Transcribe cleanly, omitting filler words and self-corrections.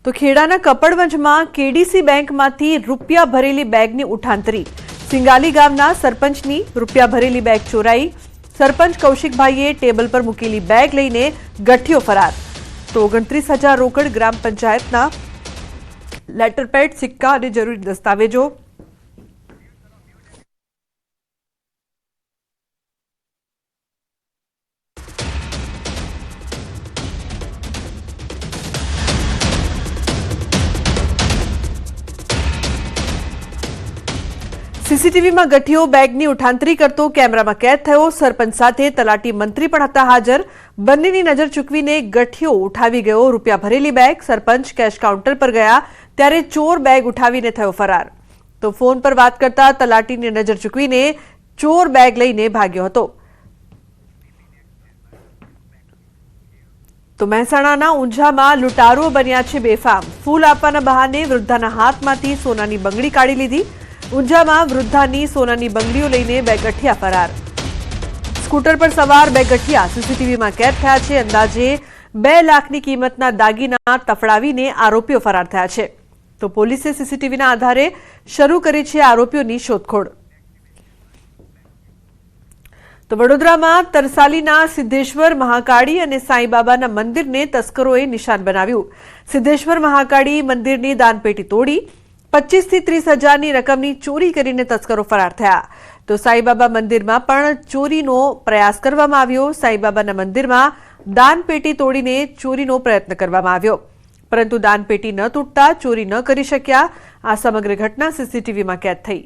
તો ખેડાના કપડવંજમાં કેડીસી બેંકમાંથી રૂપિયા ભરેલી બેગની ઉઠાંતરી। સિંગાલી ગામના સરપંચની રૂપિયા ભરેલી બેગ ચોરાઈ। સરપંચ કૌશિકભાઈએ ટેબલ પર મૂકેલી બેગ લઈને ગઠિયો ફરાર। તો 29,000 રોકડ, ગ્રામ પંચાયતના લેટરપેડ, સિક્કા અને જરૂરી દસ્તાવેજો। સીસીટીવીમાં ગઠિયો બેગની ઉઠાંતરી કરતો કેમેરામાં કેદ થયો। સરપંચ સાથે તલાટી મંત્રી પણ હતા હાજર। બંનેની નજર ચૂકવીને ગઠિયો ઉઠાવી ગયો રૂપિયા ભરેલી બેગ। સરપંચ કેશ કાઉન્ટર પર ગયા ત્યારે ચોર બેગ ઉઠાવીને થયો ફરાર। તો ફોન પર વાત કરતા તલાટીની નજર ચૂકવીને ચોર બેગ લઈને ભાગ્યો હતો। તો મહેસાણાના ઊંઝામાં લૂંટારુઓ બન્યા છે બેફામ। ફૂલ આપવાના બહાને વૃદ્ધાના હાથમાંથી સોનાની બંગડી કાઢી લીધી। ઊંઝામાં વૃદ્ધાની સોનાની બંગડીઓ લઈને બે ગઠિયા ફરાર। સ્કૂટર પર સવાર બે ગઠિયા સીસીટીવીમાં કેદ થયા છે। અંદાજે 2 લાખની કિંમતના દાગીના તફડાવીને આરોપીઓ ફરાર થયા છે। તો પોલીસે સીસીટીવીના આધારે શરૂ કરી છે આરોપીઓની શોધખોળ। તો વડોદરામાં તરસાલીના સિદ્ધેશ્વર મહાકાળી અને સાંઈબાબાના મંદિરને તસ્કરોએ નિશાન બનાવ્યું। સિદ્ધેશ્વર મહાકાળી મંદિરની દાનપેટી તોડી 25 થી 30 હજારની રકમની ચોરી કરીને તસ્કરો ફરાર થયા। તો સાંઈબાબા મંદિરમાં પણ ચોરીનો પ્રયાસ કરવામાં આવ્યો। સાંઈબાબાના મંદિરમાં દાનપેટી તોડીને ચોરીનો પ્રયત્ન કરવામાં આવ્યો, પરંતુ દાનપેટી ન તૂટતા ચોરી ન કરી શક્યા। આ સમગ્ર ઘટના સીસીટીવીમાં કેદ થઈ।